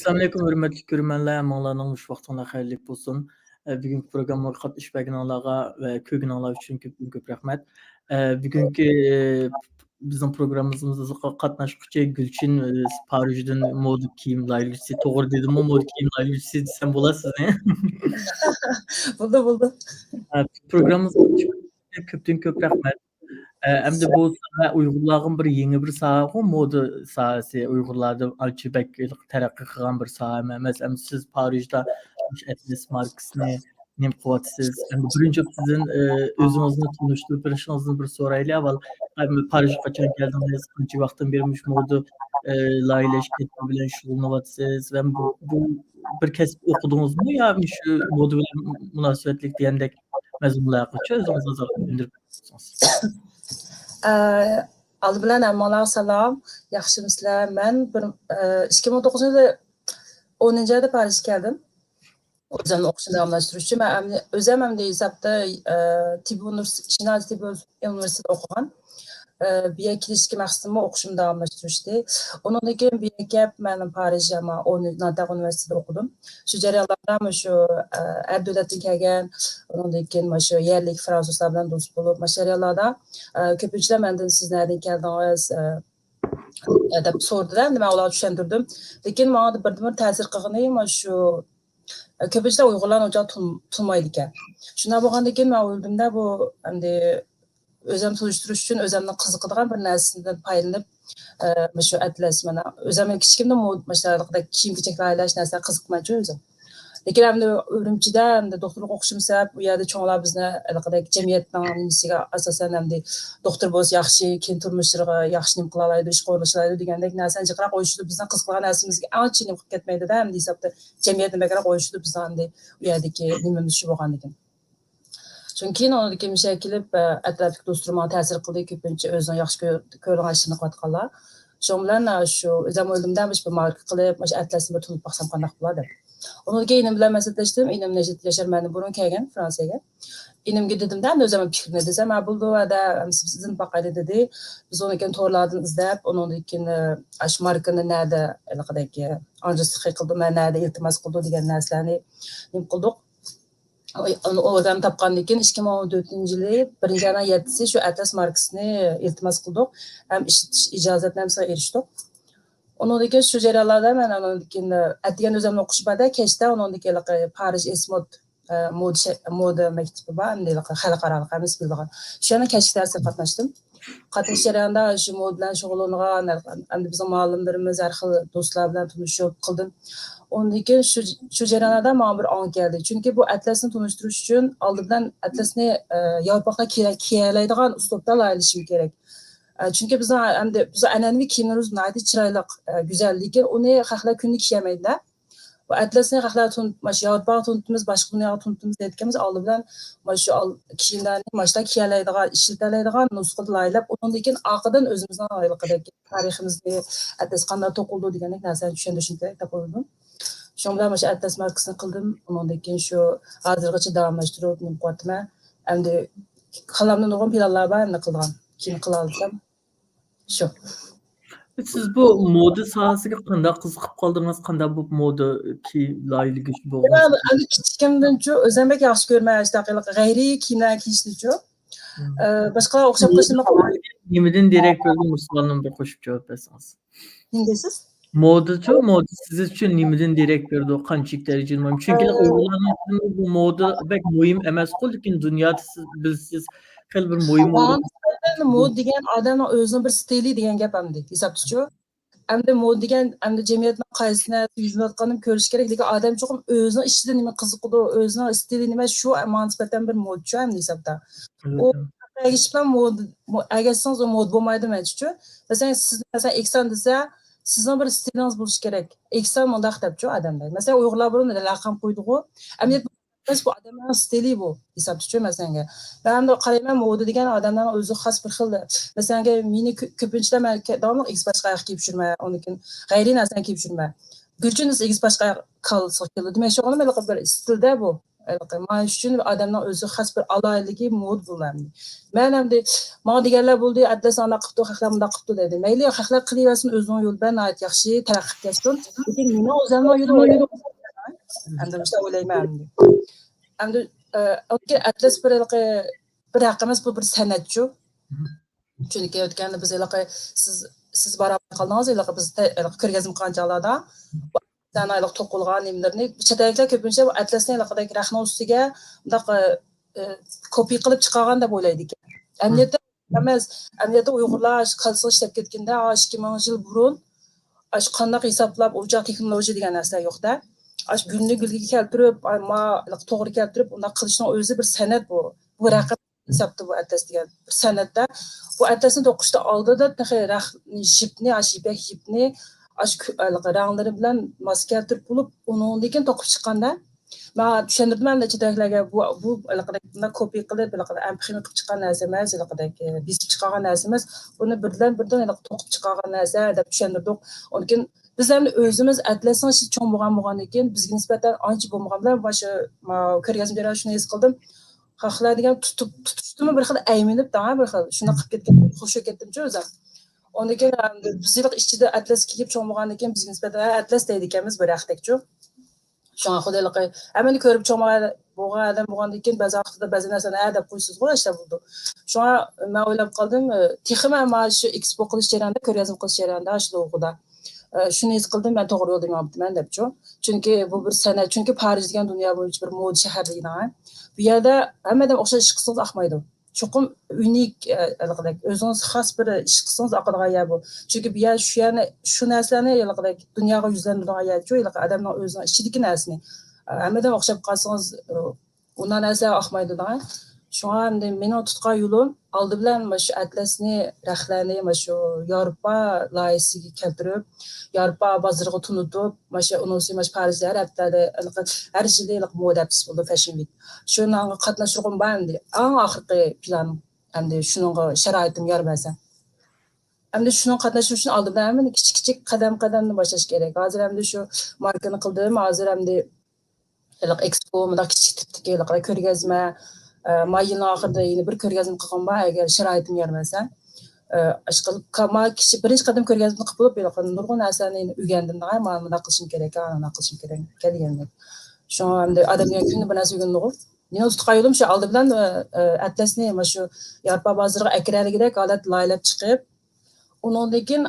Assalamualaikum hörmətli görürmənlər, əmanlarınız xoş vaxtınlar xeyirlik olsun. Bugünkü proqramlara qatnışıb bəginanlara və köygünanlar üçün köp rəhmət. Bugünkü bizim proqramımızda qatnaşqıcı Gülçin Parijdən mod kiyim layihəsi, doğru dedim mi mod kiyim layihəsi desəm bulasınız, ne? Buldu. Proqramımızda köp rəhmət. Hem de bu sahə Uyğurların bir yeni bir sahə, o moda sahəsi Uyğurlarda alçıbək tərəqqi qılğan bir sahə. Məsələn, siz Parijdə Atlas markasını nem qıvatsınız. Birinci sizin özünüzü tanıştırıb bir sorayla avval Parijə qaçan gəldiniz, qancha vaxtdan bermiş moda layihələşdirmə bilan şug'ullanyapsınız və bu bir kəsb oxudunuzmu ya şu moda bilan münasibətlik deyəndək məzmunlarga özünüzü azaltdırıb Aldı bilan əmmalar salam. Yaxşımısınızlar? Mən 2009 yılı 10-cu ayda Paris'e geldim. Özümün oxuşunu davamlaşdırış üçün. Mən özüm həm də hesabda Şinali Tibb Üniversitede oxuğan. Bir kilişki məqsədimə oxuşumu davamlaşdırışdı. Onunla gün bir gəp mənim Paris'e Nanterre Üniversitede oxudum. Şu cərəyanlarda şu Ər-Dövlətdən gələn, onunla gün şu yerlik fransızlar bilan dost olub, cərəyanlarda köpüncülər məndən siz nədən gəldiniz deb sordular. Mən onları düşündürdüm. Lakin mənə də bir təsir qılğını şu köpüncülər Uyğurların ocağı tutmaydı ikən. Şuna baxanda ki, mən öldüğümdə bu özüm tanıştırış üçün özümdən qızıqıdığan bir nərsəsindən paylanıb şu Atlas mənə özümün kiçikimdə məşələrdə kiyim-keçək layihələş nərsələr qızıqmayıcı özüm. Lakin həm də Ürümçidə, həm də doktorluq oxuşum səbəb bu yerdə çoğunlar bizni əlaqədək cəmiyyətlə nimisiga əsasən həm də doktor boz yaxşı, kin turmuşlarga yaxşı nim qılalaydı, iş qoyuluşlaydı degəndək nərsəni çıxaraq qoyuşdu bizdən qızıqlayan nərsəmizə ən çinim qıb getməydi də həm də hesabda cəmiyyətlə bəkərə qoyuşdu bizdən həm də bu yerdəki nimimiz şu boğandıqın. Çünki onundakı müşəkilib ətrafik dosturuma təsir qıldı köpüncə özünü yaxşı görən aşını qatqanlar. Şun bilan şu özüm öldümdən bir marka qılıb, Atlasını bir tunub baxsam qandaq buladı. Onunla inim bilan məsəlləşdim. İnim Necdet Yaşar məndən burun gələn Fransaya. İnimə dedim də özümün fikrini desəm, buldu və də sizin baxaydı dedi. Biz onu ikən torlardan izləb, onunla ikən aş markanı nədə əlaqədəki anjası qıldı, mən nədə iltimas qıldı degan nərsəni nim qıldıq. Oradan tapqandan keyin 2014-cü yılı 1-ci ayın 7-si şu Atlas markasını iltimas qıldıq. Həm icazətnaməsiga erişdik. Onunla şu cərəyalarda mən ədigan özümün oxuşu bada keçdə onunla Paris Esmod moda məktubu var, xalqaralıq əmiz bildiğin. Şu yana kəşf dərsi qatnaşdım. Qatnaş cərəyanda şu mod bilan şug'ullanğan, bizim müəllimlərimiz, hər xil dostlar bilan tanışıb qıldım. Onunla şu cərəyanlarda mənə bir an gəldi. Çünki bu Atlasını tanışdırış üçün aldıqdan Atlasını yarpaqda kiyələydiğən üslubda layihələşim gerek. Çünki biz ənənəvi kiyimlərimiz nədir çiraylıq, güzel. Lakin onu xalqlar günlük kiyəməydiler. Bu Atlasını xalqlar yarpağı tunutduğumuz, başqa dünyaya tunutduğumuz dedik aldı bilan şu kiyimlərini maçda kiyələydiğən, işiltələydiğən nüsxada layihələb, onunla keyin arqadan özümüzdən ayrılıqdakı tariximizni Atlas qanday toquldu deganlik nərsəni düşündürüşüm gerek tap oldum. Şun bilan Atlas markasını qıldım. Onunla keyin şu hazırgacha davamlaşdırıb nimqatma. Endi qalamdan olğan planlar var, endi qılğan. Kim qıla alsam. Şu. Siz bu moda sahəsiga qanday qiziqib qaldınız? Qanday bu moda ki layihəli bo'ldingiz? Mən kiçikimdən özəmək yaxşı görməyəcək qeyri kiyimlər kiyişdi. Başqa oxşab qışını Nimədən direkt böyle Musa'nın bir qoşub cavab verсеңiz. Nindəsiz? Moda siz üçün nimədən direkt verdi o qançıq dərəcədə mühim? Çünki Uyğurların bu moda bək mühim emas qol, lakin dünyada siz xeyli bir mühim olur. Mod degan odamning o'zini bir stili degan gap hamdi hisobchi. Hamda mod degan hamda jamiyatning qaysini yuzlayotganini ko'rish kerak. Lekin odam cho'qim o'zini ishida nima qiziqdi, o'zini stili nima shu nisbatan bir modchi ham hisobda. U hech bilan mod agar siz mod bo'lmaydi menchi. Masalan siz masalan eksan desa sizin bir stilingiz bo'lishi kerak. Eksan mundaq debchi odamlar. Masalan Uyg'urlar buni raqam qo'ydi-ku. Ammo bu adamların stili bu hesapçı mesela. Ben de qarayman moda degan adamların o'zi xos bir xil. Mesela meni ko'pincha men davomli X boshqa oyoq kiyib yurma, onkin g'ayri narsani kiyib yurma. Gulchun X boshqa qalsa keldi. Demak, shu bir stilda bu. Mana uchun odamning o'zi xos bir alohidligi mod bo'ladi. Men ham menga deganlar bo'ldi, atlas ana qilibdi, xalqlar bunda qilibdi dedi. Mayli, xalqlar qilaversin o'zining yo'li bilan ayt yaxshi taraqqi qilsin. Lekin meni o'zimning yo'lim endi o'sha o'ylayman. Endi atlas bir haqqimiz bu bir san'atchi. Chunki o'tganda biz siz barabar qaldingiz, biz ko'rgazma qilgan joylarda sanaylik to'qilgan nimalarni chetayliklar ko'pincha bu atlasni laqadagi rahna ustiga bundoq kopiya qilib chiqargan deb o'ylaydi ekan. Amniyatda Uyg'urlar qalsa ishlab ketganda 2000 yil burun qanday hisoblab o'choq texnologiya degan narsa yo'qda. Gulni gulga keltirib, to'g'ri keltirib, unda qilishning o'zi bir san'at bu. Bu raqam hisobda bu atlas degan bir san'atda. Bu atlasni to'qishda oldida jipni, ipak jipni ranglari bilan mos keltirib bo'lib, undan keyin to'qib chiqqanda men tushuntirdim chetayliklarga bu kopiya qilib, amprint qilib chiqqan narsa emas, bisib chiqqan narsa emas, buni birdan to'qib chiqqan narsa deb tushuntirdik. Undan keyin biz ham o'zimiz atlasning ichi cho'ng bo'lgandan keyin bizga nisbatan ancha bo'lmagan bilan boshqa ko'rgazmalar shuni his qildim. Xalqlar degan tutishdimi bir xil ayminib, bir xil shuna qilib ketgan, xushib ketdim-chi o'zim. Ondan keyin bizlik ichida atlas kiyib cho'mg'andan keyin bizga nisbatan atlas deydi ekanmiz bir vaqtdagchi. Shunga xudolik hamani ko'rib bo'lgandan keyin ba'zi vaqtda ba'zi narsani deb qo'ysiz ishlar bo'ldi. Shunga men o'ylab qoldim, texim mana shu expo qilish jarayonida, ko'rgazma qilish jarayonida shu o'g'ida shuni his qildim, men to'g'ri yo'lda yuribman debchi. Chunki bu bir san'at, chunki Parij degan dunyo bo'yicha bir moda shaharligidan. Bu yerda hammadan o'xshash ish qilsangiz aqmaydi. Chuqur unik o'zingiz xos bir ish qilsangiz aqadigan yer bu. Chunki bu yer shu narsalarni dunyoga yuzlantiradigan yer-ku, odamning o'zining ichidagi narsani. Hammadan o'xshab qolsangiz undan narsa aqmaydi-da. Shunga endi mening tutgan yo'lim oldi bilan mana shu atlasni, rahlarni mana shu Yevropa loyihasiga keltirib, Yevropa bozoriga tunutib, mana shu unisi mana Parijda har yili moda bo'ldi Fashion Week. Shunga qatnashishim bor endi. Eng oxirgi planim endi shunga sharoitim yor bersa. Endi shuni qatnashish uchun oldi bilan kichik qadam-qadamni boshlash kerak. Hozir endi shu markani qildim, hozir endi expo mana kichik tipdagi ko'rgazma mayın oxirida yana bir ko'rgazma qilgan bor, agar sharoitim yormasa. Birinchi qadam ko'rgazma qilib bo'lib, nurg'un narsani o'rgandim, mana buni qilishim kerak, ana qilishim kerak deganda. Shunga endi odamga kuni bir narsa o'rgandim. Meni tutgan yo'lim shu oldi bilan atlasni mana shu Yevropa bozoriga akraligidek holat loyilab chiqib, undan keyin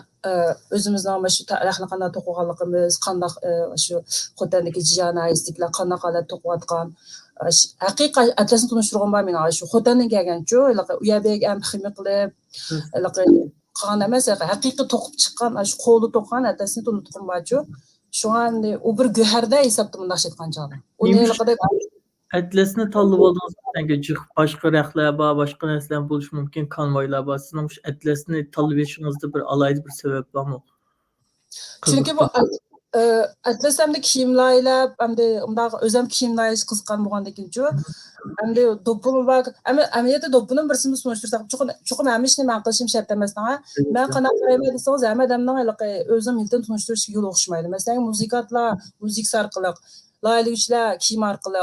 o'zimizning mana shu tarixni qanday to'qiganligimiz, qanday shu Xotandagi jiyanaistliklar qanday holat to'qiyotgan haqiqiy atlasni tunishtirgan bor meni shu Xotandan kelganchu, u yerga ham ximya qilib, qilgan emas, haqiqiy to'qib chiqqan, shu qo'lda to'qgan atlasni tunishtirgan borchu. Shunga endi u bir go'harda hisobda bunday aytgan joyi. Atlasni tanlab oldingiz, boshqa raqlar bor, boshqa narsalar bo'lishi mumkin, konvoylar bor. Sizning shu atlasni tanlab olishingizda bir alohida bir sabab bormi? Chunki bu atlas hamda kiyimlar, hamda undaq o'zim kiyimlar qiziqqan bo'lgandan keyin-chu, hamda do'ppim bor. Amaliyotda do'ppimning birisini sunishtirsak, chuqur hamishni men qilishim shart emas. Men qanaqa qarayman desangiz, hamma odamning o'zim mildan tunishtirishga yo'l o'xshamaydi. Masalan, muzikantlar muzik orqali, loyihalovchilar kiyim orqali,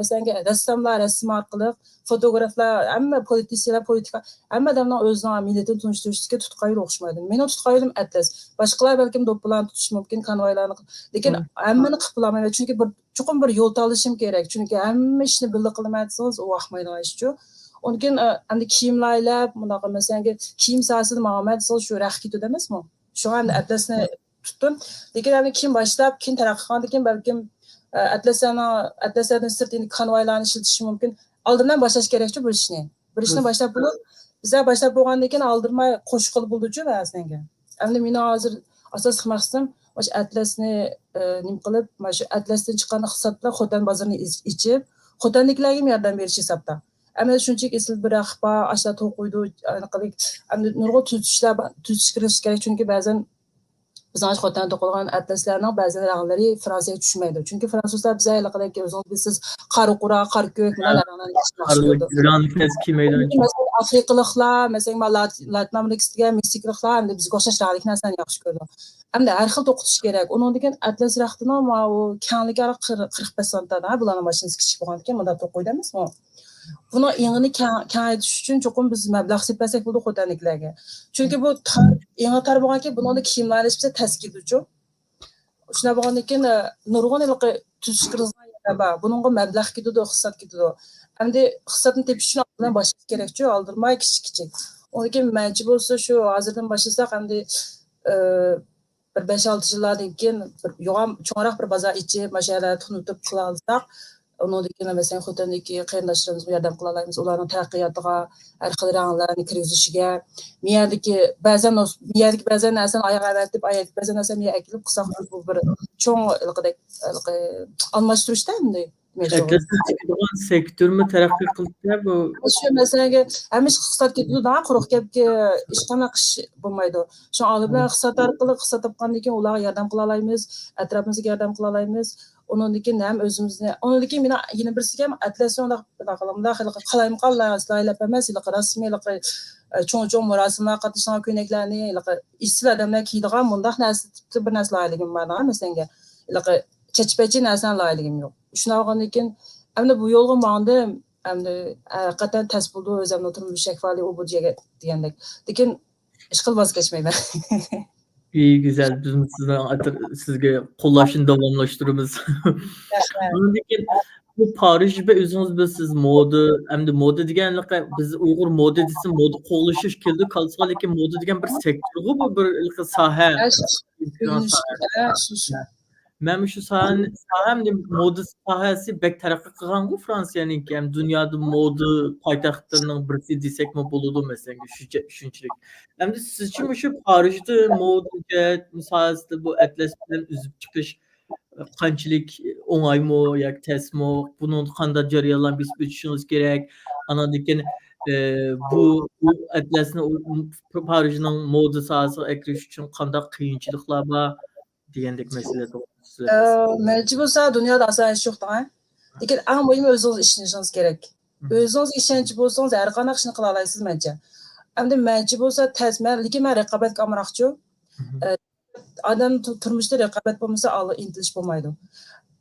masalan, rassomlar rasm orqali, fotograflar, hamma politika, hamma odamning o'zining millatini tunishtirishga tutgan yo'l o'xshamaydi. Meni tutgan yo'lim atlas. Boshqalar balkim do'ppilarni tutish mumkin, konvoylarni, lekin hammani qilib bo'lmaydi. Chunki chuqur bir yo'l tanlashim kerak. Chunki hamma ishni birga qilmayman desangiz, u vaqtmaydigan ish-chu. Undan keyin endi kiyimlar, bunaqa masalan, kiyim sohasida ma'lumot desangiz shu raq ketadi emasmi? Shu ham atlasni tutdim. Lekin endi keyin boshlab, keyin taraqqiy qilgandan keyin balkim atlaslardan sirt endi konvoylarni ishlatish mumkin. Oldindan boshlash kerak-ku bir ishni. Bir ishni boshlab bo'lib, bizlar boshlab bo'lgandan keyin oldirmay qo'shib qilib bo'ldi-chu aslanga. Endi meni hozir asosiy maqsadim o'sha atlasni nim qilib, mana shu atlasdan chiqqan hisoblar Xotan bozorini ichib, Xotanliklarga yordam berish hisobda. Endi shunchaki esil bir axbar, ashla to'qiydi, aniqlik, endi nurg'un tuzishlar kirish kerak, chunki ba'zan Biz ancha xotin to'qilgan atlaslarning ba'zi ranglari Fransiyaga tushmaydi. Chunki fransuzlar bizga haliqidek o'zingiz siz qora qura, qora ko'k bilan ranglarni yaxshi Aralık ko'rdi. Granit kiymeydi. Mesela Afrikalıqlar, mesela Latin Amerikasdagi Meksikalıqlar endi bizga o'xshash rangli narsani yaxshi ko'rdi. Hamda har xil to'qitish kerak. Uning degan atlas raqtini ma u kengligi 40% da bularning mashinasi kichik bo'lgan ekan, bunda to'qoydamizmi? Buni yengini kengaytirish uchun cho'qim biz mablag' sepmasak bo'ldi xotinliklarga. Chunki bu yangi tar bo'lganki, buni kiyimlar ishibsa taskid uchun. Shuna bo'lgandan keyin nurg'un tushkirizgan bor. Buningga mablag' ketadi, hissat ketadi. Hamda hissatni tepish uchun oldin boshlash kerak-ku, oldirmay kichik-kichik. Undan keyin manchi bo'lsa shu hozirdan boshlasak, hamda bir 5-6 yillardan keyin bir yo'g'am cho'ngroq bir bozor ichi mashalar tunutib qila olsak, undan keyin masalan xotindagi qarindoshlarimizga yordam qila olamiz, ularning taraqqiyotiga, har xil ranglarni kirgizishiga, miyadagi ba'zan narsani oyoq avatib, ba'zan narsani miyaga kelib qilsak, bu bir cho'ng almashtirishda endi. Atlas'ın çıkılan sektör mü terakki kılsa bu? Şu mesela hemiz kısat gidiyor daha kuruq ki işkana kış bulmaydı. Şu alıblar kısat arkalı kısat yapkandı ki onlara yardım kılalayımız, etrafımızı yardım kılalayımız. Onun için hem özümüzde, onun için mina yine birisi hem atlasyon da kalamda kalayım kallar asla yapamaz, rasmi çoğun murasimler katışan köyneklerini, işsiz adamlar kiydiğen bundak nasıl bir nasıl layıkım var mesela, çeçpeci nasıl layıkım yok. Şuna bakın ki hem de bu yolun bağında hem de hakikaten ters bulduğu özlemle oturmuş bir şekfali o burcuya diyendek. Lakin işkıl vazgeçmeyi İyi güzel bizim sizge kollaşın davamlaştırımız. Lekin bu Paris ve özünüz biz siz moda hem de moda deganlik biz Uyg'ur moda desin moda qo'g'lishish keldi qolsa lekin moda degan bir sektor bu bir soha. Men şu sahamda moda sohasi bek taraqqiy qilgan-ku Fransiyaniki ham dunyoda moda poytaxtlarining birisi desakmi bo'ladi masalan shunchalik. Hamda sizchi shu Parijda moda sohasida bu atlas bilan uzib chiqish qanchalik o'ng'aymi yoki tasmi buni qanday jarayonlar o'tishingiz kerak andan keyin bu atlasni Parijning moda sohasiga kirish uchun qanday qiyinchiliklar bor degandek masala mecbur bo'lsa dunyoda asosan ish yo'q da. Lekin eng muhimi o'zingiz ishlanishingiz kerak. O'zingiz ishonchi bo'lsangiz har qanday ishni qila olasiz mencha. Endi mencha bo'lsa tasman, lekin men raqobatga amroqchi. Adam turmushda raqobat bo'lmasa intilish bo'lmaydi.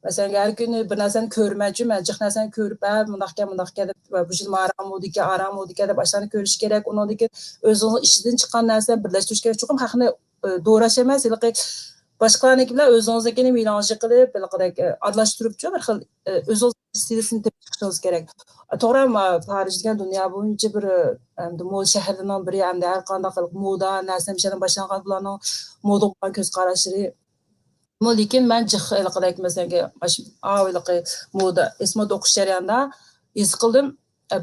Masalan, har kuni bir narsani ko'rmoqchi, men jiq narsani ko'rib, bundoqqa deb bu yil aramodika deb ashlarni ko'rish kerak. Undan keyin o'zingiz ishidan chiqqan narsani birlashtirish kerak. Chuqur haqni do'rash emas, boshqalarniki bilan o'zingiznikini melanj qilib, aralashtiribchi bir xil o'zingiz stilini tepib chiqishingiz kerak. To'g'ri, Parij degan dunyo bo'yicha bir moda shaharlaridan biri, hamda har qanday moda narsa mishadan boshlangan bularning moda bilan ko'z qarashlari. Lekin men masalan, moda ismot o'qish jarayonida his qildim,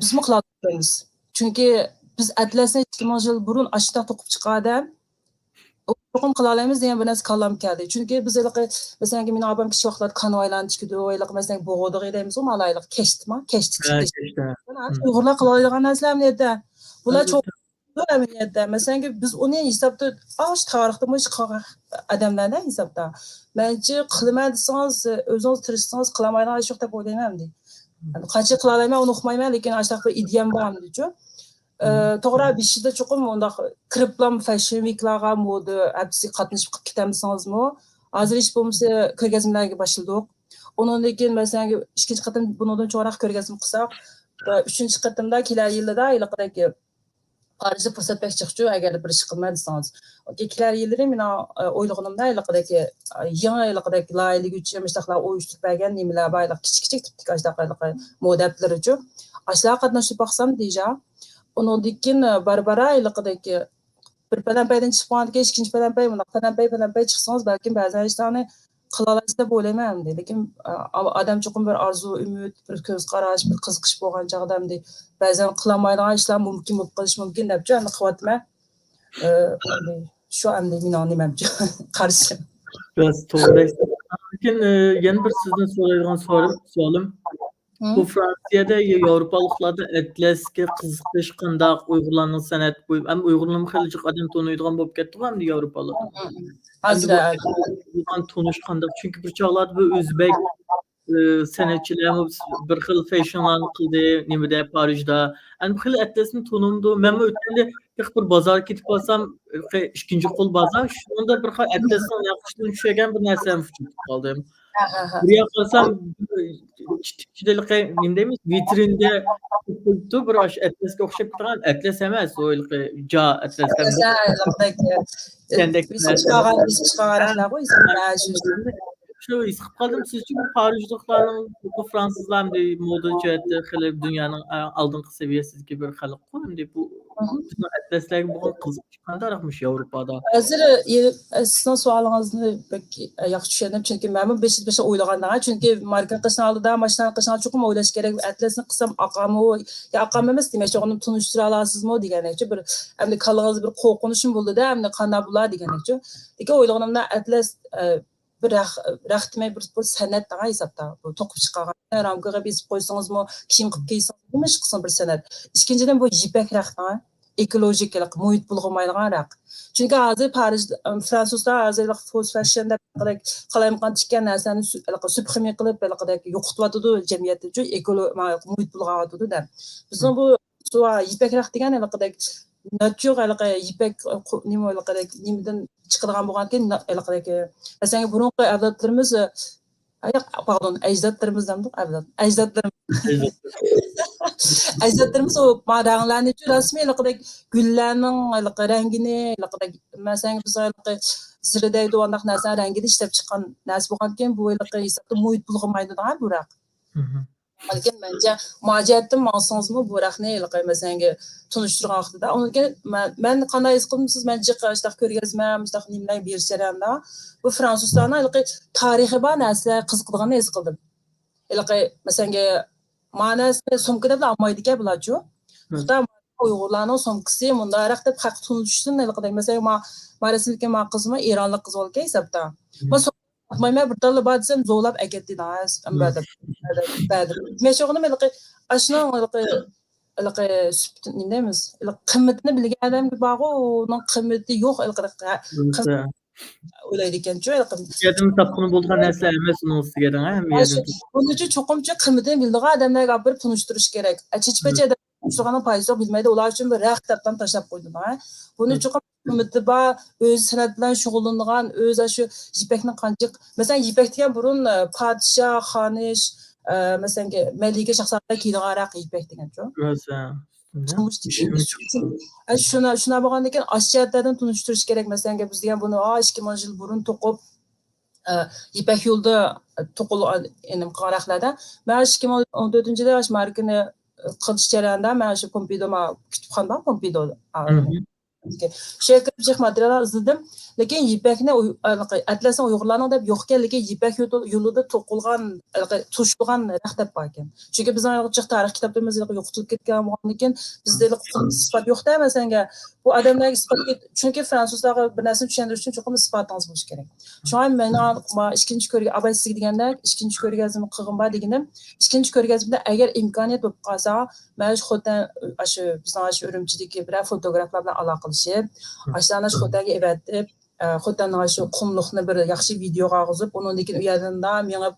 bizmi qilamiz. Chunki biz atlasni 2000 yil burun ashta to'qib chiqadi. To'qim qila olamiz degan bir narsa kallam keldi. Chunki biz masalan, meni abam kichik vaqtlarda kanoylarni tikdi, masalan, bo'g'odiq edamiz, malaylik keshtimi? Keshtik. Uyg'urlar qila oladigan narsalar neda? Bular çok ahamiyatda. Masalan, biz uni hisobda tarixda mush odamlardan hisobda. Menchi qilmay desangiz, o'zingiz tirishsangiz qilmaydigan ish yo'q deb o'ylayman. Qancha qila olaman, uni uqmayman, lekin ashta bir ideyam bormi-ku. To'g'ri, bishida cho'qim unda kiriblam fashion weeklarga moda hepsi qatnashib ketamsizmi? Hozir ish bo'lmasa ko'rgazmalarga boshladik. Undan keyin masalan, ikkinchi qatim bundan cho'roq ko'rgazma qilsak, uchinchi qatimda kelar yilda iliqdagi Parijda fursat bek chiqchu agar bir ish qilmaysangiz. Kelar yillari men o'ylaganimda iliqdagi yangi iliqdagi loyihalar uchun mustaqil o'yishtirib bergan nimalar bor, kichik tipik ashtaqa modalar uchun. Ashlar qatnashib baqsam deja Onun dikin barbara iliqdagi bir palanpaydan chiqqan keyin ikkinchi palanpay chiqsangiz balkim ba'zan ishlarni qila olasiz deb o'ylayman. Lekin odam cho'qim bir orzu, umid, bir ko'z qarash, bir qiziqish bo'lgan chog'damda ba'zan qilolmaydigan ishlar mumkin bo'lib qolish mumkin deb jonni qilyapman. Shu endi men nimamcha qarshi. Biraz to'g'ri. Lekin yana bir sizdan so'raydigan savolim Bu Fransiyada Yevropalıqlarda Atlasga qiziqish qandaq Uyg'urlarning san'at bo'yicha ham Uyg'urlarni xeyli jiq odam taniydigan bo'lib ketdi hamda Yevropalar. Endi bu Atlasga tonish qandaq çünki bir chog'larda bu o'zbek san'atchilar bir xil fashionlarni qildi nimada Parijda. Endi bu xil Atlasni tanimdi. Men o'tganda bir bozorga ketib qolsam, ikkinchi qo'l bozor, shunda bir xil Atlasdan yaxshidan tushagan bir narsani uchib qoldim. Buraya qolsam ichidagi nima deymiz vitrinda turibdi bir atlasga o'xshab turgan atlas emas u jo atlasdan shu his qilib qoldim sizchi bu parijliklarning bu fransuzlarni moda jihatda xilib dunyoning oldingi saviyasidagi bir xalq qo'ydi bu atlaslarga bo'lgan qiziqish qandaraqmish Yevropada hozir sizning savolingizni yaxshi tushundim chunki men besh o'ylagandan chunki marka qilishni oldida mashina qilishni chuqur o'ylash kerak atlasni qilsam aqami yo aqam emas demakchi uni tunishtira olasizmi degancha bir endi qalbingizda bir qo'rqinishim bo'ldida endi qanday bo'lar degancha lekin o'ylaganimda atlas bir raxtmay bir san'at degan hisobda bu to'qib chiqqan ramkaga besib qo'ysangizmi kiyim qilib kiysangiz qilsin bir san'at ikkinchidan bu yipak raxtma ekologik muhit bulg'amaydigan raq chunki hozir Parij fransuzlar hozir fast fashion deb qalayotgan tikkan narsani suprime qilib yo'qityotidi jamiyatda uchun muhit bulg'ayotidi da bizning bu yipak raq degan nature yipak nimadan chiqadigan bo'lgan ekan masalan burungi avlodlarimiz pardon ajdodlarimiz ajdodlarimiz o ranglarni rasmiy gullarning rangini masalan biz ziridaydi undaq narsa rangini ishlab chiqqan narsa bo'lgan ekan bu hisobda muhit bulg'amaydigan bu raq lekin bence muajiratdan mansangizmi bu raqni masalan tunishtirgan vaqtida men qanday his qildim siz men jiq ko'rgazmam nimalar berish jarayonida bu fransuzlarning tarixiy bor narsalar qiziqadiganini his qildim masalan ma'nasi sumka deb olmaydi ekan bularchu uyg'urlarning sumkasi mundaroq deb haq tunishsin masalan rasmga ma qizmi eronlik qiz bo'lgan hisobda Mayma bir tala bor desam zo'lab aketdi meshog'ini men ashuna nima deymiz qimmatini bilgan odamga borgu uning qimmati yo'q o'ylaydi ekanchu yerdan topqini bo'lgan narsa emas uning ustiga buning uchun cho'qimcha qimmatini bildigan odamlarga olib borib tunishtirish kerak chichpacha Mustafanın payısı yok bilmeydi. Onlar için bir rəxtdən taşlap qoydum. Bunun üçün ümitli var, öz sənət bilan şüğullanğan, öz şu yipəklə qancıq. Məsələn, yipək deyən burun padişah, xaniş, məsələn ki, məlikə şəxslərə giydiğən rəq yipək deyən çox. Şuna baxanda ki, aşçılardan tunuşturuş gerek. Məsələn ki, biz deyən bunu 2000 yıl burun toxub yipək yolda toxul rəqlərdən. Mən 2014-cü ildə markını qilish jarayonida men shu Pompidoma kutubxonada Pompido shekillik materiallar izladim lekin yipakni atlasni uyg'urlarning deb yo'q ekan lekin yipak yo'lida to'qilgan to'shilgan raqdab bor ekan chunki bizning tarix kitoblarimiz yo'qotilib ketgan bo'lgan ekan bizda isbot yo'qda masalan bu odamlarga isbot chunki fransuzlarga bir narsani tushuntirish uchun chuqur isbotingiz bo'lishi kerak shunga men ikkinchi ko'rgazma abaysiz deganda ikkinchi ko'rgazma qilg'im bor deganim ikkinchi ko'rgazmada agar imkoniyat bo'lib qolsa men xotin shu bizning Urumchidagi bir fotograflar bilan aloqa qilishib ashlarni xotinga evatib xotinning shu qumliqni bir yaxshi videoga olg'izib undan keyin u yerdan menga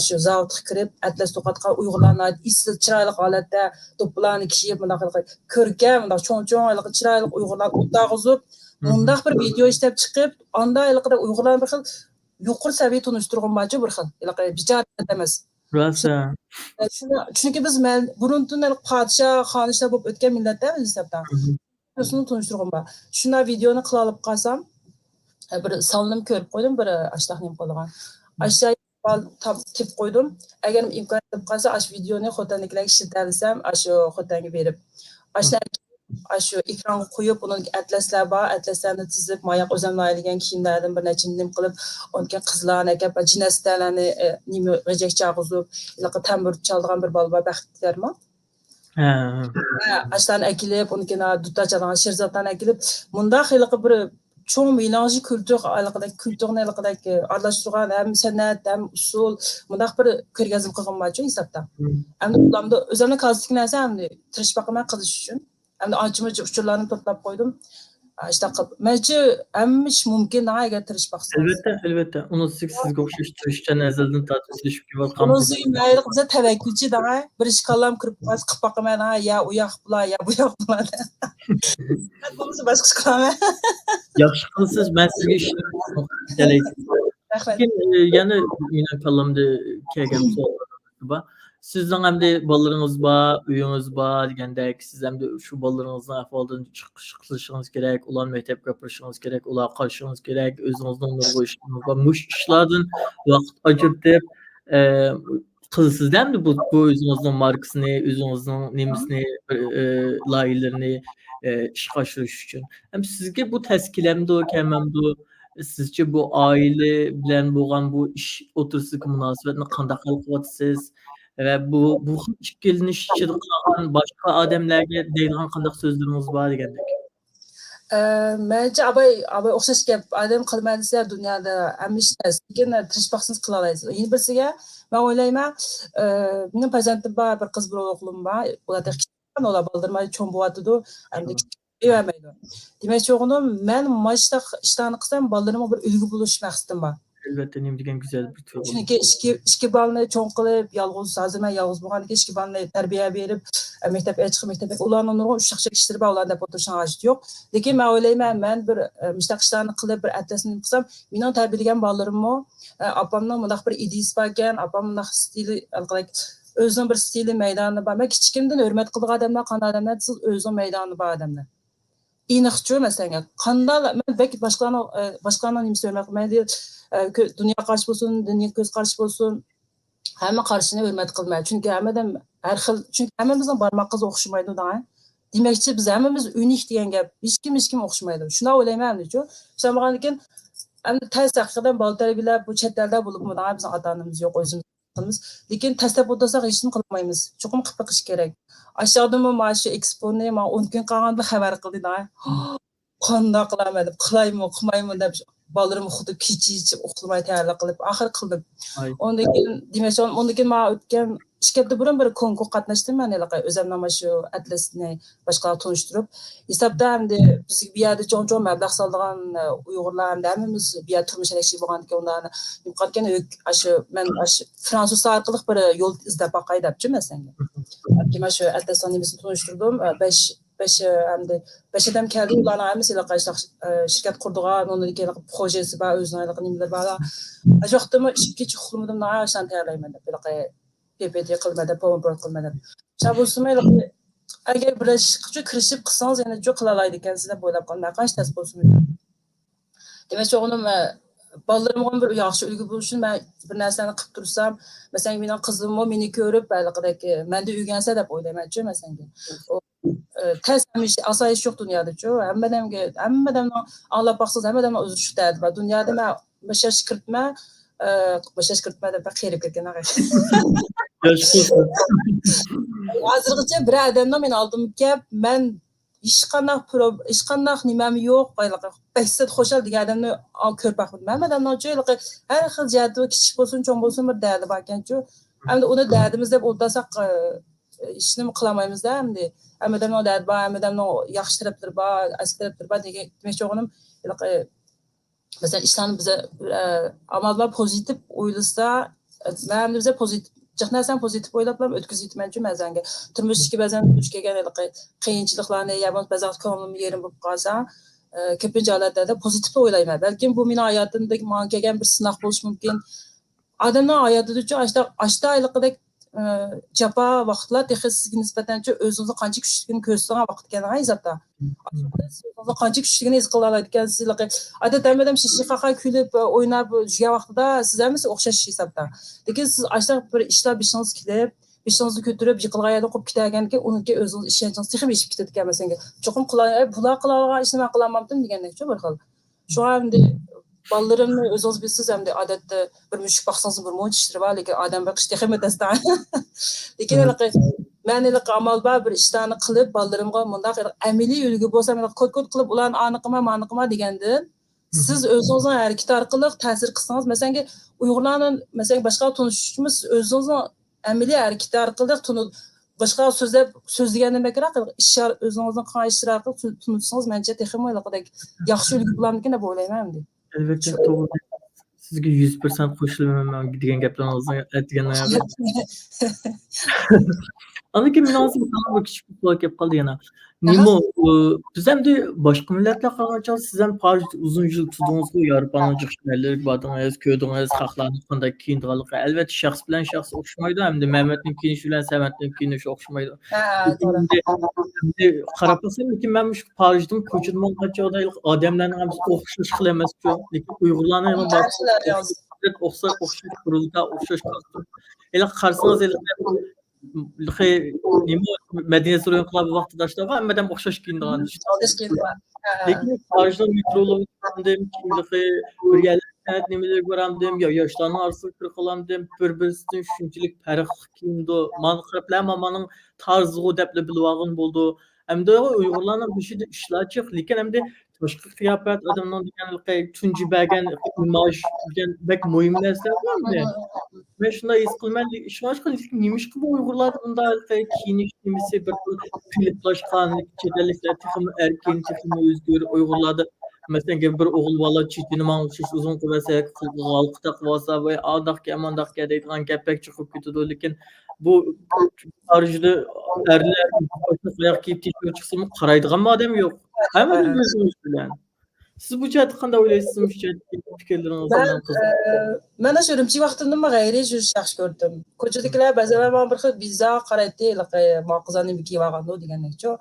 shu zavodga kirib atlas to'qatqa uyg'urlarni istil chiroyli holatda to'plarni kiyib bunday ko'rkam bunday cho'ng chiroyli uyg'urlar o'tag'izib bunday bir video ishlab chiqib unda uyg'urlarni bir xil yuqori saviyaga tunishtirgan bo'yicha bir xil bichara emas chunki biz burundan podshoh xonishlar bo'lib o'tgan millatdamiz hisobdan shuni tunishtirgan bor shuna videoni qila olib qolsam bir salnim ko'rib qo'ydim bir ashtaqnim qo'ygan ashtaga tip qo'ydim agar imkoniyat bo'lib qolsa shu videoni xotinliklarga ishlatalisam shu xotinga berib shu ekranga qo'yib uni atlaslar bor atlaslarni tizib moyoq o'zim olgan kiyimlardan bir necha nim qilib unga qizlarni akab jinastlarni nima g'ijak chag'izib tambur chaldigan bir bola bor baxtlilarmi ashlarni akilib unga duta chalgan sherzodlarni akilib munda xiliqi bir çoğ melanji kültürni aralashtirgan hem san'at hem usul bundaq bir ko'rgazma qilganman hesabda. Endi ularni o'zimni kastik narsa endi tirish baqaman qilish uchun. Endi ancha-muncha uchurlarni to'plab qo'ydim. İşte bence emmiş mümkün daha eğer tirish baqsangiz. Elbette. Onu sizga o'xshash tirishchan azaldan tortib kelishib kelayotgan O'zi mayli qilsa tavakkilchi daha bir ish qallam kirib qolsa qilib boqaman ha ya u yoq bular ya bu yoq bular. Bo'lmasa boshqa ish qilaman. yaxshi qilsiz, men sizga ishlayman. Rahmat. Yana mening kallamda kelgan savollar bor. Sizning hamda bolalarınız bor, uyingiz bor degandek, siz hamda shu bolalaringizning ahvolidan chiqish qilishingiz kerak, ularni maktabga qo'yishingiz kerak, ularni qarishingiz kerak, o'zingizning nurg'u ishingiz bor. Mush ishlardan vaqt ajratib qilsizda hamda bu o'zingizning markasini, o'zingizning nemisini, loyihalarini ishga oshirish uchun. Ham sizga bu tashkilamda kelmamdi. Sizce bu aile bilen bo'lgan bu ish o'tirsidagi munosabatni qanday hal qilyapsiz va bu ish kelinish ichida qolgan boshqa odamlarga deydigan qanday so'zlaringiz bor degandek. Bence o'xshash gap odam qilmaydi desa dunyoda hamma lekin tirish baqsangiz qila olasiz. Yana birisiga men o'ylayman, mening farzandim bor, bir qiz bir o'g'lim bor. Ular baldirmay cho'ng bo'yatdi, endi Öğrenmeydi. Demek çoğunum ben maçta işlerini kısam ballarıma bir ülgü buluş maqsadim var. Elbette nem degan güzel bir tur. Çünkü iki balını çoğun qilib, yalğız hazır men yalğız bo'lgan iki balını terbiye berib, mektepga chiqib mektepga ularning nurg'un ushaqcha ishlar bor, ular deb o'tirishning hojati yo'q. Lekin men o'ylayman, men bir mustaq ishlarni qilib bir atlasini qilsam, mening tarbiyalagan ballarimni opamning bundaq bir ideyasi bor ekan, opam bundaq stili o'zining bir stili maydoni bor. Men kichikimdan hurmat qilgan odamlar, qanday odamlar siz o'zining maydoni bor odamlar. İnaqçı mesela qandal men belki başqalarning nimasi hurmat qilmaydi, dunyo qarshi bo'lsin, dunyo ko'z qarshi bo'lsin, hamma qarshini hurmat qilmaydi. Chunki hammadan har xil, chunki hammamizning barmoqimiz o'xshamaydi da. Demakchi biz hammamiz unik degan gap. Hech kim o'xshamaydi. Shuni o'ylayman-ku. O'xshamagan ekan, endi tasdiqdan bol tarbiyalar bu chet elda bo'libmi, bizning ota-onamiz yo'q, o'zimiz qilamiz. Lekin tasdiq o'tsaq hech nima qilmaymiz. Chuqur qilib beqish kerak. Aşağıdamı maaşı eksponi ma 10 gün qolganda xabar qildi da. Qanday qilaman deb, qilaymi, qilmaymi deb bolalarım xuddi kechi uxlamay tayyorlik qilib, oxir qildim. Ondan keyin demakchi, ondan keyin men o'tgan ishkapda burun bir konkurs qatnashdim men o'zimning mana shu atlasni boshqalarga tunishtirib, hisobda hamda bizga bu yerda cho'ng mablag' soldigan Uyg'urlar hamda hammamiz bu yerda turmush alakshi bo'lgan ekan, ularni qilgan men fransuz orqali bir yo'l izlab boqay debchi masalan. Mana shu atlasni tunishtirdim. 5 adam keldi, ularning hammasi shirkat qurdigan, ondan keyin projesi bor, o'zining nimalar bor. Ajaqdimi ishib kech uxlamadim, na'ashan tayyorlayman deb, PPT qilmadi, PowerPoint qilmadi. Shabusmay agar bir ishga kirishib qilsangiz yana juda qila oladi ekansiz deb o'ylab qoldim. Qancha tas bo'lsin. Demak, o'g'lim bolalarımın bir yaxshi ulgu bo'lishini men bir narsani qilib tursam, masalan, mening qizimmi meni ko'rib, balqidagi menda uygansa deb o'ylayman-chi, masalan. Təsəmiş, asayiş yox dünyada-cu. Hammadan anlab baxsınız, hammadan özü şüdədir. Dünyada mən başa şikirtmə deb xeyirib ketken ağay. Hazırgıca bir adamdan men aldım gap, men hech qanday nimam yo'q, baxsat xo'shal degan odamni ko'rib baxdim. Hammadan joyliqi har xil jihatda kichik bo'lsin, cho'ng bo'lsin bir dərdi bor ekan-chu. Endi uni dərdimiz deb o'tdasak hech nima qilolmaymiz-da, endi. Hammadan dərd bor, hammadan yaxshi taraflari bor, eski taraflari bor degan demakchi o'g'lim, masalan, ishlarni biza amallar pozitiv o'ylasa, men biza pozitiv Cıqnarsan pozitiv o'ylablar o'tkazayman-chu mazanga. Turmushga ba'zan duch kelgan qiyinchiliklarni, ya ba'zan ko'nglim yerim bo'lib qolsa, ko'pincha holatlarda pozitiv o'ylayman. Balkim bu mening hayotimdagi menga kelgan bir sinoq bo'lishi mumkin. Odamning hayotida-chu ashta ayliqidek japa vaqtlar texnisizga nisbatan o'zingizni qancha kuchligini ko'rsatgan vaqt ekan hozirda. O'zingizni qancha kuchligini his qila oladigansiz. Odatda shishi kulib, o'ynab yurgan vaqtida siz hammasi o'xshash hisobda. Lekin siz ashta bir ishlar bishingiz kelib, bishingizni ko'tarib, yiqilgan yerda qo'yib ketagandan o'zinga o'zingiz ishonchingiz texim eshib ketadi ekan masalan. Cho'qim bular qila olgan ishni men qila olmadim degandek-chu bir xil. Shu hamda bolalarımni o'zingiz bilsiz hamda odatda bir mushuk baxsangiz bir mo'j ishlar bor, lekin odam baqish texim etasdan. Lekin men iliq amal bor bir ishlarni qilib bolalarımga mundaq amaliy ulgu bo'lsam kod qilib ularni aniqima degandan siz o'zingizning harakat orqali ta'sir qilsangiz masalan Uyg'urlarning masalan boshqa tunishimiz o'zingizning amaliy harakat orqali boshqa so'zlagandan ko'ra ish o'zingizning qilgan ishlar orqali tunishsangiz mencha texmo yaxshi ulgu bo'larmikin deb o'ylayman. Albatta to'g'ri. Sizga 100% qo'shilaman degan gaplaringizni aytgandan Anaki münasib bir kichik bir savol kelib qoldi yana. Nima biz hamda boshqa millatlar qilgancha siz ham Parijda uzun yil turdingiz-ku, Yevropaning chiqishlarga bordingiz, ko'rdingiz, xalqlarni qanday kiyinganligi. Albatta shaxs bilan shaxs o'xshamaydi hamda Mehmetning kiyinishi bilan Samatning kiyinishi o'xshamaydi. Endi qarab bo'lsam, lekin men shu Parijdan ko'chirman qanchada odamlarning ham o'xshash xil emas-ku. Lekin Uyg'urlarning ham o'xshash qurilta, o'xshash kostyum. Ela qarsangiz Medine Sur inqilobi vaqtida ishlagan, hammadan o'xshash kiyingan. Lekin Parijda metrologlardan bir yerlardan nimalar ko'ramdim, yoshlarning orasida qilamdim, bir-birisidan shunchalik farqli kiyindi. Men qarablar mamaning tarziga deb bilib olgan bo'ldi. Hamda Uyg'urlarning beshida ishlar chiq, lekin hamda tashqi qiyofat odamning deganligi tunji bergan imoj degan bek muhim narsa emasmi? Men shunday his qilman, ishonch qilishim nimish bu Uyg'urlar bunday kiyinish nimasi bir filtrlashgan, chetliklar texmi erkin, texmi o'zgar Uyg'urlarda masalan bir o'g'il bola chetini ma'lumsiz uzun qilsa, g'alqi taqib olsa va amandaqqa deydigan gaplar chiqib ketadi, lekin bu Parijda erlar qo'shniqlar kiyib chiqsa qaraydigan odam yo'q. Hamma o'zimiz bilan. Siz bu jihatda qanday o'ylaysiz? Bu jihatda fikrlaringizni mana shu Urumchi vaqtimda g'ayriy yurish yaxshi ko'rdim. Ko'chadagilar ba'zan bir xil biza qaraydi, maqozani kiyib olganda degandek-ku.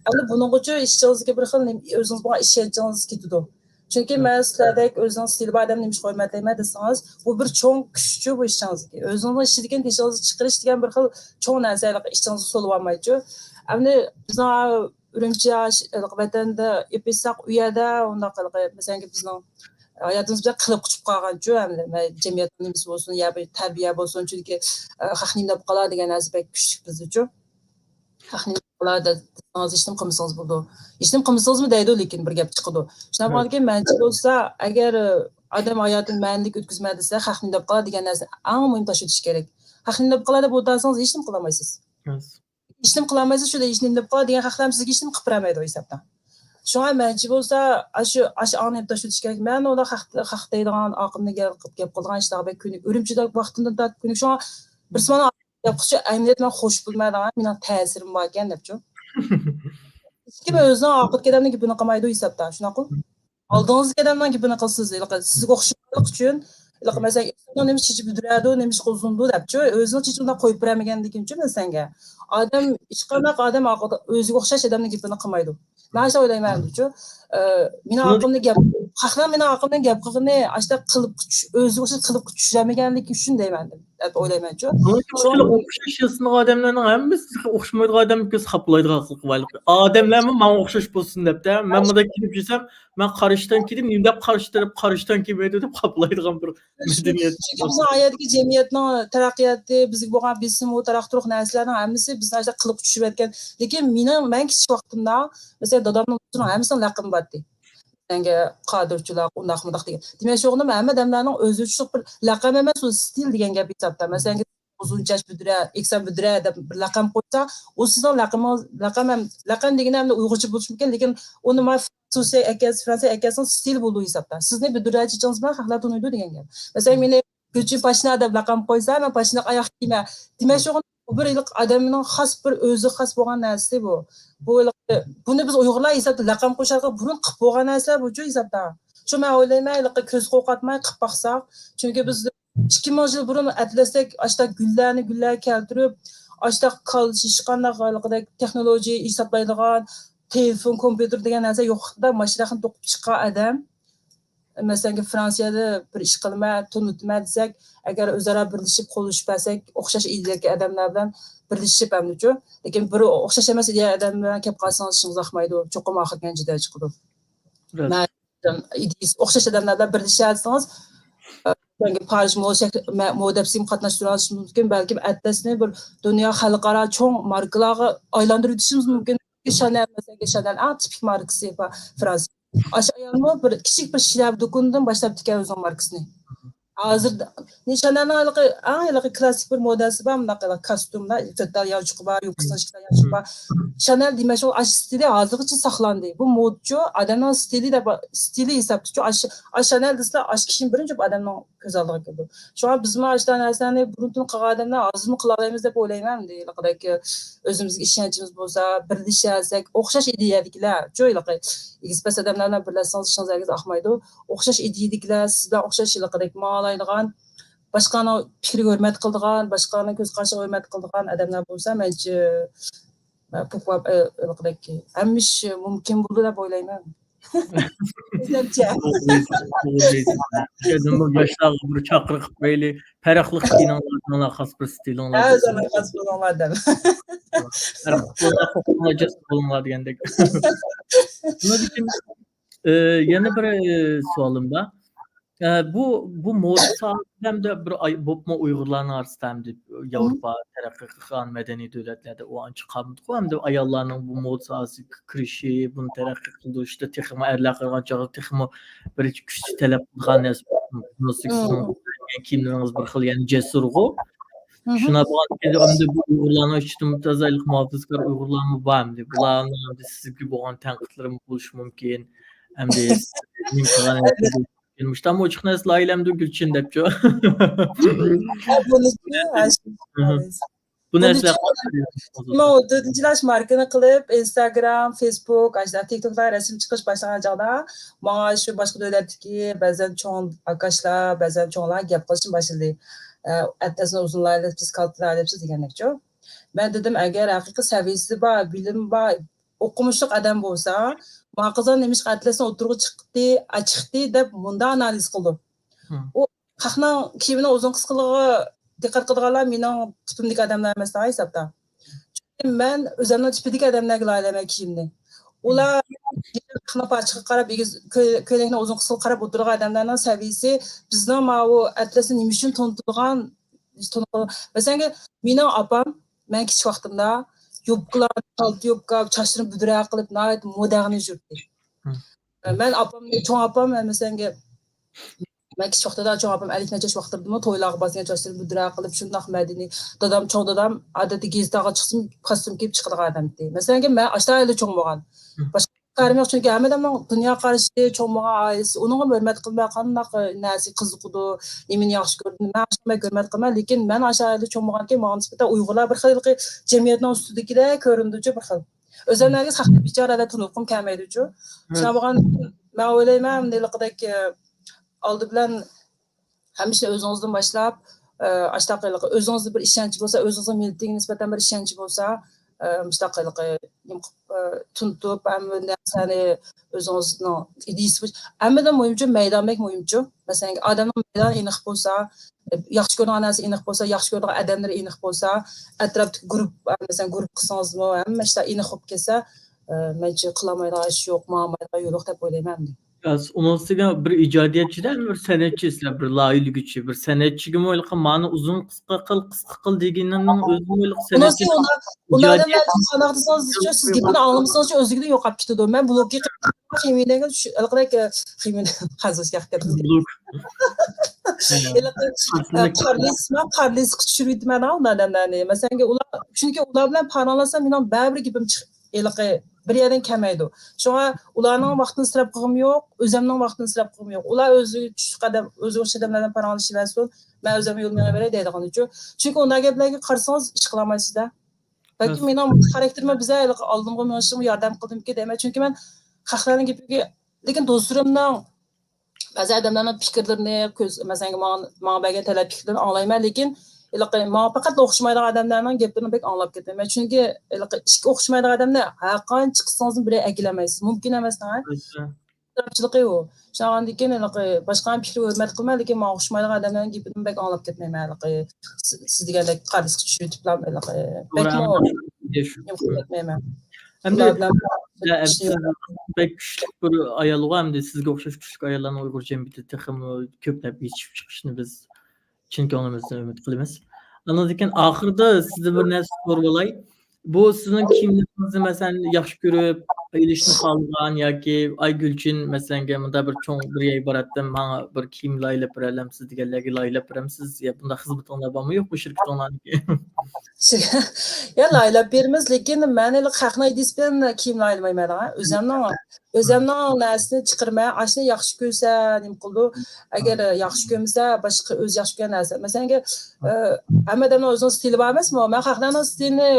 Endi buning uchun ishingizga bir xil o'zingiz bo'lgan ishonchingiz ketadi. Chunki men sizlardek o'zingiz stil odam nima qo'ymayman desangiz, bu bir cho'ng kuchchi bu ishingizga. O'zingiz ishidigan teshingizni chiqarish degan bir xil cho'ng narsalar ishingizni solib olmaydi. Endi bizning Urumchi vatanda episak u yerda undaq masalan bizning hayotimiz bilan qilib quchib qolgan-ku, jamiyatimiz bo'lsin, yo bir tarbiya bo'lsin, chunki haqning deb qolar degan narsa pek kuchli bizda-ku. Haqning qolarda ishni qilmasangiz bo'ldi. Ishni qilmasangizmi deydi, lekin bir gap chiqadi. Shunaqa bo'lgan mencha bo'lsa, agar odam hayotini ma'nilik o'tkazma desa, haqning deb qolar degan narsa eng muhim tashutish kerak. Haqning deb qolar deb o'tirsangiz hech nima qila olmaysiz. Ishni qilolmaysiz, shunda ishni deb qolar degan haqlar sizga ishni qilib bermaydi o hisobda. Shunga menchi bo'lsa, shu ongni tashutish kerak. Men unda haq deydigan oqimni gap qilgan ishlarga ko'nik Urumchida vaqtimdan tortib ko'nik. Shunga bir simon gap qilishga ahamiyat men xush bo'lmaydigan, mening ta'sirim bor ekan debchi. Ikki o'zining oqib kedamdan buni qilmaydi hisobda. Shunaqa. Oldingizga kedamdan buni qilsiz, sizga o'xshashlik uchun masalan, nima chechib yuradi, nima qo'zindi debchi, o'zini chechib qo'yib bermaganligim uchun men senga odam hech qanday odam o'ziga o'xshash odamning gapini qilmaydi. Men shu o'ylayman-ku, meni aqlimni gap, haqlar meni aqlimdan gap qilgani, ashta qilib o'ziga o'xshash qilib tushiramaganligi uchun deyman deb o'ylayman-ku. Shunday o'xshash yasni odamlarning hammasi o'xshamaydigan odamga ko'z xaplaydigan qilib odamlarmi men o'xshash bo'lsin debda, men bunda kelib yesam, men qarishdan kelib, nima deb qarishdan kelmaydi deb xaplaydigan bir madaniyat. Biz hayotdagi jamiyatning taraqqiyoti, bizga bo'lgan bisim va taraqqiy narsalarning hammasi bizni ashta qilib tushirayotgan. Lekin men kichik vaqtimda, masalan, dadamning hammasini laqim bordi. Menga qodirchilar, undaq degan. Demak, shu o'g'lim hamma odamlarning o'zi uchun bir laqam emas, u stil degan gap hisobda. Masalan, uzunchash budra, eksan budra deb bir laqam qo'ysa, u sizning laqam degani ham uyg'urcha bo'lishi mumkin, lekin uni Fransiya akasining stil bo'ldi hisobda. Sizni budrachingiz bilan xalqlar taniydi degan gap. Masalan, meni ko'chi pashna deb laqam qo'ysa, men pashna oyoq kiyma. Demak, shu bir yillik odamning xos bir o'zi xos bo'lgan narsa bu. Buni biz Uyg'urlar hisobda laqam qo'sharga burun qilib bo'lgan narsa bu hisobda. Shu men o'ylayman, ko'z qo'rqatmay qilib baqsaq, chunki biz 2000 yil burun atlasak, ashta gullar keltirib, ashta hech qanday texnologiya hisoblaydigan telefon, kompyuter degan narsa yo'qda, mashinani to'qib chiqqan odam. Masalan, Fransiyada bir ish qilma, tunutma desak, agar o'zaro birlashib qo'llashib bersak, o'xshash ideyadagi odamlar bilan birlashib hamda-ku. Lekin bir o'xshash emas ideya odam bilan kelib qolsangiz ishingiz oqmaydi, cho'qim oxirgan juda chiqadi. O'xshash odamlar bilan birlashsangiz, Belki Paris modepsim qatnaştırılışımız mümkün. Belki Atlas'ni bir dünya xalqaro cho'ng markalarga aylantirib o'tishimiz mumkin. Chanel mesela Chanel tipik markası Fransa. Aşağıya bir kichik bir shlyap do'kondan boshlab tikkan o'zining markasini. Hozirda Chanel'ning aniq klassik bir modasi bor, bunaqa kostyumlar, to'rttal yonchuq bor, yubkasini ikkita yonchuq bor. Chanel demek o aş stili hozirgacha saqlandi. Bu modcu adamning stili hisoblanuvchi Chanel deslar aş kishini birinchi odamning ko'z oldiga keldi. Shu an biz mana shu narsani burundan qilgan odamlar hozirmi qila olamiz deb o'ylayman. Deyilaqdagi o'zimizga ishonchimiz bo'lsa, birlashasak, o'xshash ideyaliklar, jo'yliqi ekspres odamlar bilan birlashsangiz ishingiz oqmaydi. O'xshash ideyaliklar, sizlar o'xshash yilqidek ma'laydigan boshqani fikriga hurmat qiladigan, boshqani ko'z qarashiga hurmat qiladigan odamlar bo'lsa, mencha hammish mumkin bo'ldi deb o'ylayman. Dedim bu yoshlarga bir chaqiriq qilib qo'yaylik. Farqli kinonlar xos bir stilinglar. O'zini xos bo'lmadim. Farqli bo'lmagan degandek. Nima uchun yana bir savolim bor. Bu moda sohasida bir bo'pmi Uyg'urlarning orasida ham deb Yevropa taraqqiy qilgan madaniy davlatlarda u ancha qolmadi hamda ayollarning bu moda sohasiga kirishi, buni taraqqiy qilishda texmo erlar qilgan chog'i texmo bir kuch talab qilgan kiyimlaringiz bir xil yani jasurg'u. Shuna bo'lganda hamda bu Uyg'urlarning ijtimoiy tozalik muhofazakor Uyg'urlarmi bormi? Bularning sizga bo'lgan tanqidlarim bo'lishi mumkin. Hamda Gelmişten o çıknas lailemde gülçin depço. Bu nesle o dördüncülaş markını qilib Instagram, Facebook, TikTok'da resim chiqish boshlagan chog'da menga shu boshqa davlatdagi ba'zan cho'ng akashlar, ba'zan cho'nglar gap qilishni boshladi. Atlasni uzunlaylar biz kaltlaylar degandekcho. Men dedim agar haqiqiy saviyasi bor, bilim bor, o'qimishli odam bo'lsa, maqazan nemish atlasni o'tirg'i chiqdi deb bunda analiz qildi. U qahning kiyimini uzun qisqaligi diqqat qilganlar mening tipimdagi odamlar emas hisobda. Chunki men o'zimning tipidagi odamlarga laylaman kiyimni. Ular qahni parchaga qarab, ko'ylakni uzun qisqa qarab o'tirgan odamlarning saviyasi bizning bu atlasni nima uchun tontirgan masalan, mening opam men kichik vaqtimda yubkalar, kalta yubka, chochlarini budroq qilib, nayt modani yurdi. Men opam, cho'ng opam masalan, men kichik vaqtida cho'ng opam 50 necha yosh vaqtida to'ylarga borgan chochlarini budroq qilib, shundoq madaniy. Dadam, cho'ng dadam odatiy gezitaga chiqsin, kostyum kiyib chiqadigan odam edi. Masalan, men ashtayle cho'ng bo'lgan. Boshqa qarim yo'q chunki hammaning dunyo qarashi, cho'ng bo'lgan oilasi, uningga hurmat qilmay qandoq narsa qiziqdi, nimani yaxshi ko'rdi, men hurmat qilmay, lekin men ashtayle cho'ng bo'lganki, men nisbatan Uyg'urlar bir xil jamiyatning ustidagidek ko'rindichi bir xil. O'zimlarga saxta bichoralar tunuqim kelmaydi-chu. Shuna bo'lgan men o'ylayman, deyliqdek oldi bilan hamisha o'zingizdan boshlab, ashtaqiliq o'zingizni bir ishonch bo'lsa, o'zingizning millatiga nisbatan bir ishonch bo'lsa, mustaqillik tuntup hamma narsani o'zingizning ideyasi hammadan muhimchi maydonbek muhimchi. Masalan, odamning maydon aniq bo'lsa, yaxshi ko'rgan narsa aniq bo'lsa, yaxshi ko'rgan odamlar aniq bo'lsa, atrofdagi guruh, masalan, guruh qilsangizmi, hamma ishlar aniq bo'lib kelsa, mencha qilolmaydigan ish yo'q, ma'maydigan yo'q deb o'ylayman. Onun üstüne bir icadiyatçıdan bir sanatçı ise bir layılı güçü bir sanatçı gibi öyle mani uzun kısa kıl degeninin özgürlük sanatçı. Onlardan qanaqdısınız siz gapini anlamısanız özlüğünü yo'qolib ketadi. Men blogga qiymidagi alqadak qiymini hazırga ketdim. Blog. Qarlis tushirib mana ulardan. Masalan, ular chunki ular bilan paranlasam men baribir gapim chiqib bir yerden kelmaydi. Şuna ularning vaqtini isrof qilgim yo'q, o'zimning vaqtini isrof qilgim yo'q. Ular o'zi qadam o'zi odamlardan pora olishmasin, men o'zim yo'limga beray deydigan uchun. Chunki unday gaplarga qarasangiz ish qila olmaysizda. Balki mening xarakterim biza oldimga menishim yordam qildimki deyman. Chunki men xalqlarning gapiga, lekin do'stlarimning ba'zi odamlarning fikrlarini, masalan, menga bergan talab fikrlarini anglayman, lekin men faqat o'xshamaydigan odamlarning gaplarini bek anglab ketaman. Chunki ishga o'xshamaydigan odamlar har qancha chiqsangiz bir egilamaysiz. Mumkin emas, ha? Tarafchiligi u. Shundan keyin boshqa fikr hurmat qilmay, lekin men o'xshamaydigan odamlarning gapini bek anglab ketmayman. Siz degandek qarishga tushirib bek etmayman. siz pek kuchli bir ayol ham de sizga o'xshash kuchli ayollarni Uyg'ur jamiyatida texmi ko'plab yetishib chiqishini biz chin ko'nglimizdan umid qilamiz. Andan keyin oxirida sizdan bir narsa so'rab olay. Bu sizning kimligingizni masalan yaxshi ko'rib ilishni xohlagan yoki Aygulchin masalan bunda bir cho'ng bir iboratdan menga bir kiyim laylab beramiz deganlarga laylab beramiz. Ya bunda xizmatinglar bormi yo'q bu shirkatinglarniki? Ya laylab beramiz, lekin men hali haqni dispen kiyim laylamayman. O'zimning narsani chiqirmay, ashni yaxshi ko'rsa, nima qildi? Agar yaxshi ko'rmasa, boshqa o'z yaxshi ko'rgan narsa. Masalan, hammadan o'zining stili bor emasmi? Men haqlarning stilini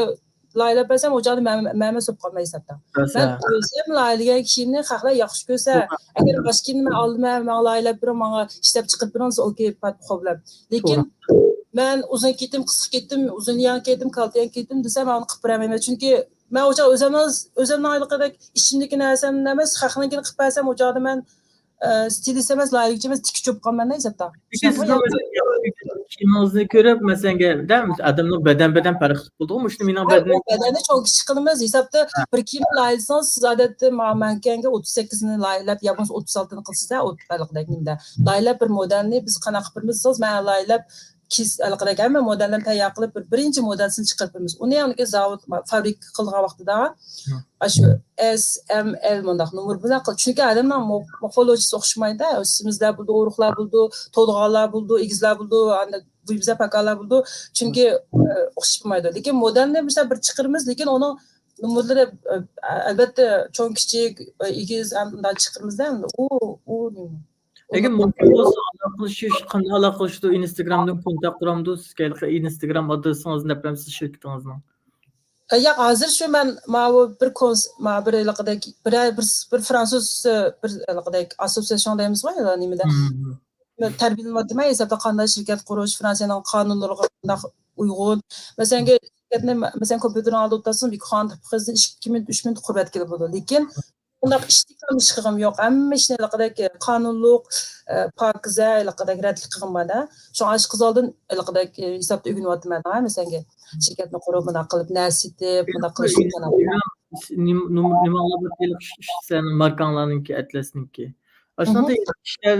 laylab bersam, o joyda men so'p qolmay hisobdan. Men o'zim laylagan kiyimni haqlar yaxshi ko'rsa, agar boshqa kiyimni olmayman, men laylab beraman, menga ishlab chiqib beraman, okey, pat problem. Lekin ben uzun ketdim, qisqa ketdim, uzun yan ketdim, kalta yan ketdim desam, men qilib beramayman. Chunki men o'sha o'zimning ayliqidek ishimdagi narsani emas, haqninkini qilib bersam, o joyda men stilist emas, laylikchi emas, tikib cho'p qolmanda hisobda. Kiyimimizni ko'rib, masalan, adamning badan farq bo'ldi-ku, shuni mening badanim badanni cho'ng kichik qilamiz. Hisobda bir kiyim laylasangiz, siz odatda mankanga 38 ni laylab, yo bo'lmasa 36 ni qilsangiz, ayliqidek nimda. Laylab bir modelni biz qanaqa qilamiz, men laylab alaqadagi hamma modellarni tayyor qilib birinchi modelsini chiqaribmiz. Uni yangi zavod fabrik qilgan vaqtida shu S, M, L mundaq nomer bilan qilib. Chunki odamlar morfologiyasi o'xshamaydi. O'simizlar bo'ldi, o'ruqlar bo'ldi, to'lg'onlar bo'ldi, egizlar bo'ldi, bizda pakalar bo'ldi. Chunki o'xshamaydi. Lekin modelni biz bir chiqaramiz, lekin uni nomerlari albatta cho'ng kichik, egiz hamda chiqarmizda. U Eğer mümkün olsa qanday aloqa qilishdi Instagramdan kontakt quramdi sizga Instagram adresingizni beramiz shirkatingizning. Ya hozir shu men bir fransuz bir assotsiatsiyon deymizmi nimada tarbiyalanma hisobda qanday shirkat qurish Fransiyaning qonunlariga uyg'un. Masalan kompyuterni oldi o'tasin, bir xon qizni 2 minut qurbat kelib bo'ldi. Lekin bundoq ish qilgim yo'q. Hamma ishni alaqadagi qonunliq, pokiza, alaqadagi radlik qilmada. Shu ish qiz oldin alaqadagi hisobda o'rganyapman. Masalan, shirkatni qurib, buni qilib, nasitib, buni qilish kerak. Nima olib sening markanglarniki, atlasniki. Aslında ishlar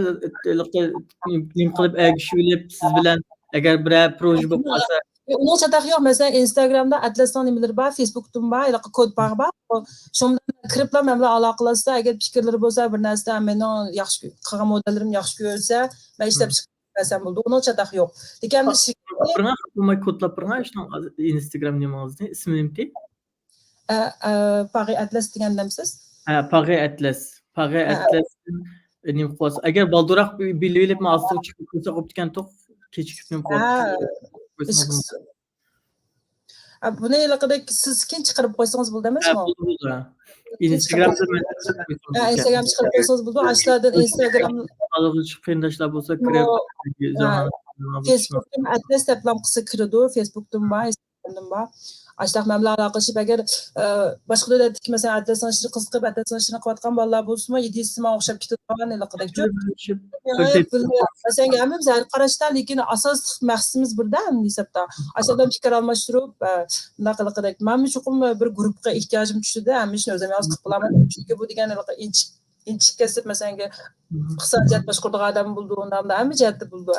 nim qilib agishib siz bilan agar bir proje bo'lib qolsa Uni chataq yo'q. Masalan, Instagramda Atlasdan nimalar bor, Facebookdan bor, aloqa kod bor. Shundan kiriblar men bilan aloqa qilsa, agar fikrlari bo'lsa, bir narsa meni yaxshi qilgan modellarim yaxshi ko'rsa, men ishlab chiqarsam bo'ldi. Uni chataq yo'q. Lekin shirkatga kodlab biring, shuni Instagram nimangizni, ismi nima? Paris Atlas degandamsiz? Paris Atlas. Paris Atlas nim qo'ysa, agar balduroq bilib men asli chiqib qo'ysa qoptikan to'q kechikib nim qo'ysa. Buni alaqadek siz kim chiqarib qo'ysangiz bo'ldimi? Instagramda Instagram chiqarib qo'ysangiz bo'ldi. Ashlardan Instagram qiyndoshlar bo'lsa kirib Facebookdan Atlas deb qilsa kiradi. Facebookdan bor, Instagramdan bor. Ashlar men bilan aloqalashib agar boshqa davlatdagi masalan Atlasdan ishni qiziqib Atlasdan ishni qilayotgan bolalar bo'lsa-mu, 7 man o'xshab ketadigan alaqadek masalan hammamiz har qarashda, lekin asosiy maqsadimiz birda hisobda. Ashlardan fikr almashtirib, bunaqa alaqadek men chuqur bir guruhga ehtiyojim tushdi-da, hamma ishni o'zim yoz qilib qilaman. Chunki bu degan inchik kasb masalan iqtisodiyot boshqaradigan odam bo'ldi, undan hamma jihatda bo'ldi.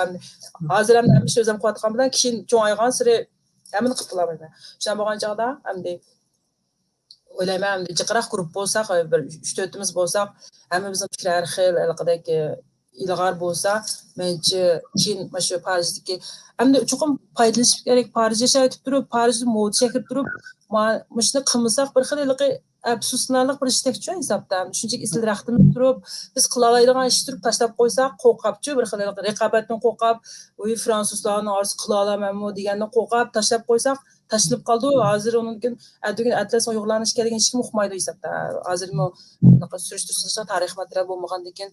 Hozir ham hamma ishni o'zim qilayotgan bilan keyin cho'ng aygan sari hamma qilib qilaman. Shunday bo'lgan chog'da hamda o'ylayman, hamda jiqroq guruh bo'lsak, bir 3-4imiz bo'lsak, hammamizning fikrlari xil alaqadek ilg'or bo'lsa, menimcha keyin mana shu Parijdagi hamda chuqur foydalanish kerak. Parijda yashayib turib, Parijda moda shaklib turib, mana shuni qilmasak bir xil absuslanarli bir ishtekchi hisobdan. Shunchaki isl raqtimiz turib, biz qila oladigan ish turib tashlab qo'ysak, qo'rqabchi bir xil raqobatdan qo'rqab, "Voy fransuzlarning orasi qila olamanmi" degandan qo'rqab tashlab qo'ysak, tashlanib qoldi. Hozir undan keyin Atlas uyg'lanish kerak hech kim uqmaydi hisobda. Hozir bunaqa surishtirishda tarix material bo'lmagandan keyin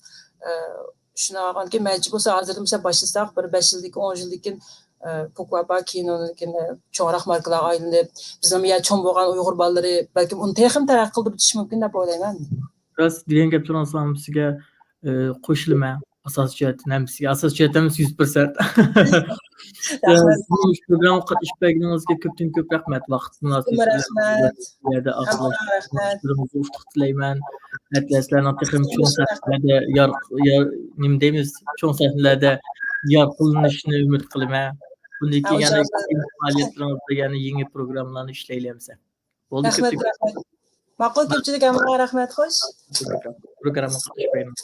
shunaqa keyin majbur bo'lsa, hozir misol boshlasak, bir 5 yillik, 10 yillik Pokvaba keyin cho'ngroq markalar aylanib, bizning ya cho'ng bo'lgan Uyg'ur bolalari balkim uni texim taraqqiy qilib o'tish mumkin deb o'ylayman. Rost degan gap turasam sizga qo'shilaman. Asos jihatdan ham sizga asos jihatdan 100%. Rahmat. Sizin program qatnashib berganingizga ko'pdan ko'p rahmat. Vaqtni Rahmat. yerda Hamma rahmat. uftuq tilayman. Atlaslarning texim cho'ng sahnalarda nima deymiz, cho'ng sahnalarda yorqinlanishni umid qilaman. Bundan keyin yana faoliyatlarimizda yana yangi programmalarni ishlaymiz. Bo'ldi, Rahmat, rahmat. Ma'qul ko'pchilik hammaga rahmat, xo'sh. Programma qatnashib bergan.